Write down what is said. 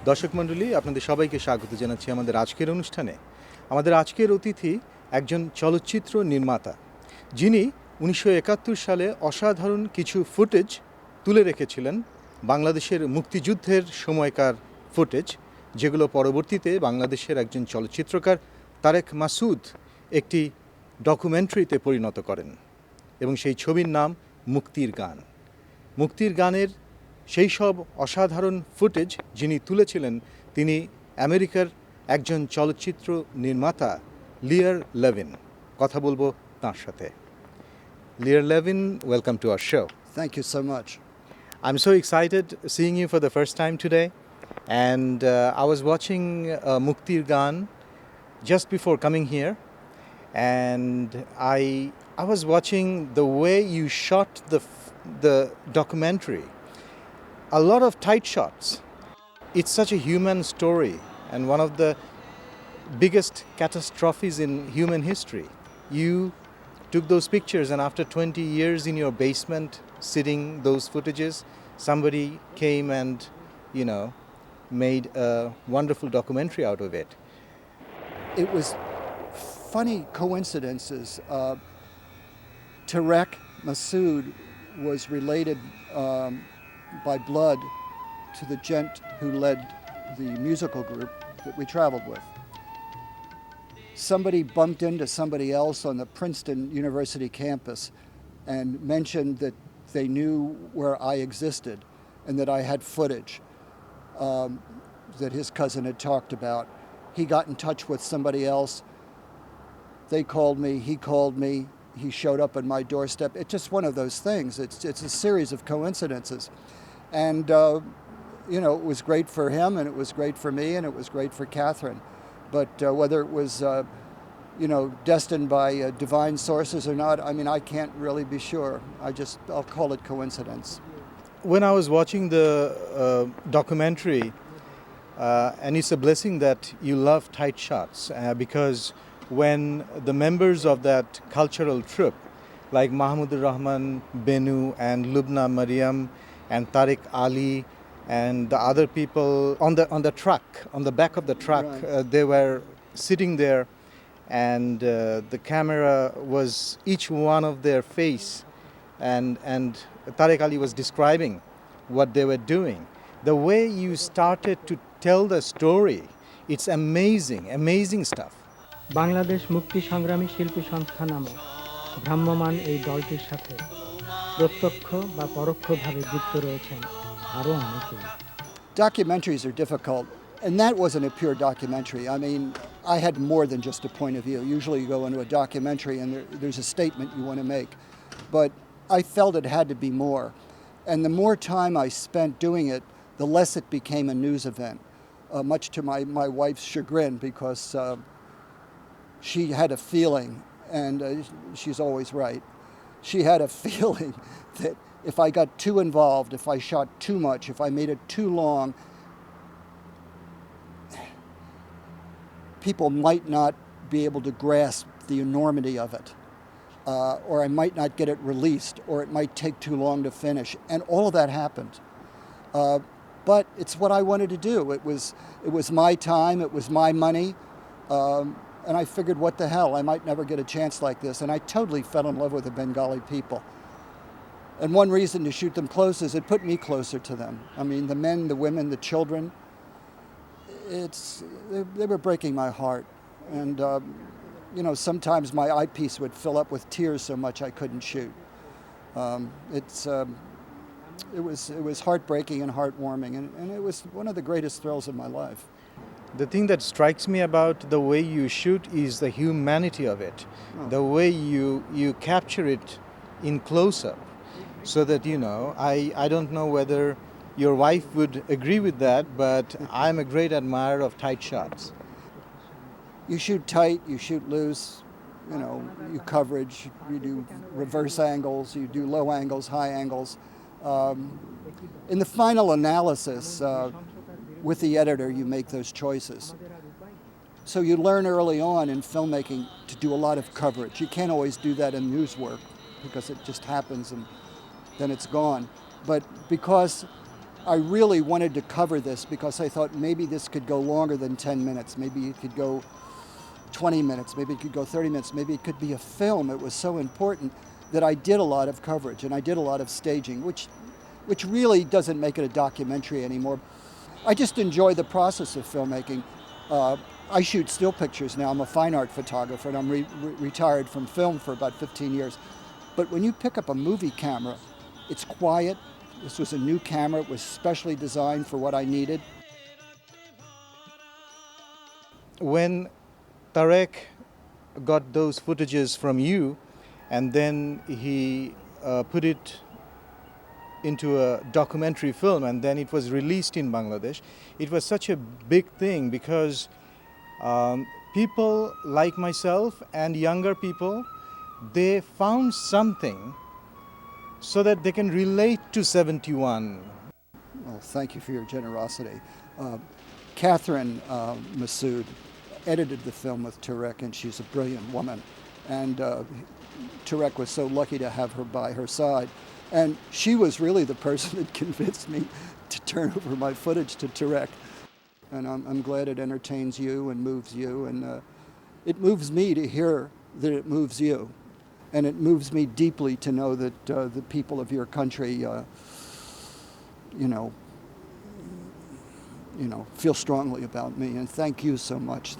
দর্শক মণ্ডলী, আপনাদের সবাইকে স্বাগত জানাচ্ছি আমাদের আজকের অনুষ্ঠানে। আমাদের আজকের অতিথি একজন চলচ্চিত্র নির্মাতা, যিনি 1971 সালে অসাধারণ কিছু ফুটেজ তুলে রেখেছিলেন, বাংলাদেশের মুক্তিযুদ্ধের সময়কার ফুটেজ, যেগুলো পরবর্তীতে বাংলাদেশের একজন চলচ্চিত্রকার তারেক মাসুদ একটি ডকুমেন্টারিতে পরিণত করেন এবং সেই ছবির নাম মুক্তির গান। মুক্তির গানের সেই সব অসাধারণ ফুটেজ যিনি তুলেছিলেন, তিনি আমেরিকার একজন চলচ্চিত্র নির্মাতা লিয়ার লেভিন। কথা বলবো তাঁর সাথে। Lear Levin, welcome to our show. Thank you so much. I'm so excited seeing you for the first time today, and I was watching Muktir Gaan just before coming here, and I was watching the way you shot the documentary. A lot of tight shots. It's such a human story and one of the biggest catastrophes in human history. You took those pictures, and after 20 years in your basement sitting those footages, somebody came and, made a wonderful documentary out of it. It was funny coincidences. Tarek Masood was related by blood to the gent who led the musical group that we traveled with. Somebody bumped into somebody else on the Princeton University campus and mentioned that they knew where I existed and that I had footage that his cousin had talked about. He got in touch with somebody else. They called me, he called me, he showed up at my doorstep. It's just one of those things. It's a series of coincidences. And, it was great for him, and it was great for me, and it was great for Catherine. But whether it was, destined by divine sources or not, I can't really be sure. I'll call it coincidence. When I was watching the documentary, and it's a blessing that you love tight shots, because when the members of that cultural troupe, like Mahmoudur Rahman, Benu, and Lubna Mariam, and Tariq Ali, and the other people on the truck, on the back of the truck, Right. they were sitting there, and the camera was each one of their face, and Tariq Ali was describing what they were doing. The way you started to tell the story, it's amazing stuff. Bangladesh মুক্তি সংগ্রামী শিল্পী সংস্থা নামক ভ্রাম্যমাণ এই দলটির সাথে প্রত্যক্ষ বা পরোক্ষভাবে যুক্ত রয়েছেন আরও অনেকেই। Documentaries are difficult, and that wasn't a pure documentary. I had more than just a point of view. Usually you go into a documentary and there's a statement you want to make, but I felt it had to be more. And the more time I spent doing it, the less it became a news event, much to my wife's chagrin, because she had a feeling, and she's always right, she had a feeling that if I got too involved, if I shot too much, if I made it too long, people might not be able to grasp the enormity of it, or I might not get it released, or it might take too long to finish. And all of that happened. But it's what I wanted to do. It was my time, it was my money, and I figured, what the hell, I might never get a chance like this. And I totally fell in love with the Bengali people. And one reason to shoot them close is it put me closer to them. The men, the women, the children, they were breaking my heart. And, sometimes my eyepiece would fill up with tears so much I couldn't shoot. It was heartbreaking and heartwarming, and it was one of the greatest thrills of my life. The thing that strikes me about the way you shoot is the humanity of it, the way you capture it in close-up, so that, I don't know whether your wife would agree with that, but I'm a great admirer of tight shots. You shoot tight, you shoot loose, you coverage, you do reverse angles, you do low angles, high angles. In the final analysis, with the editor, you make those choices. So you learn early on in filmmaking to do a lot of coverage. You can't always do that in news work because it just happens and then it's gone. But because I really wanted to cover this because I thought maybe this could go longer than 10 minutes. Maybe it could go 20 minutes, maybe it could go 30 minutes, maybe it could be a film. It was so important that I did a lot of coverage and I did a lot of staging, which really doesn't make it a documentary anymore. I just enjoy the process of filmmaking. I shoot still pictures now. I'm a fine art photographer and I'm retired from film for about 15 years. But when you pick up a movie camera, it's quiet. This was a new camera. It was specially designed for what I needed. When Tarek got those footages from you and then he put it into a documentary film and then it was released in Bangladesh, it was such a big thing because people like myself and younger people, they found something so that they can relate to 71. Well, thank you for your generosity. Catherine Massoud edited the film with Tarek, and she's a brilliant woman. And Tarek was so lucky to have her by her side. And she was really the person that convinced me to turn over my footage to Tarek. And I'm glad it entertains you and moves you. And it moves me to hear that it moves you. And it moves me deeply to know that the people of your country, feel strongly about me. And thank you so much.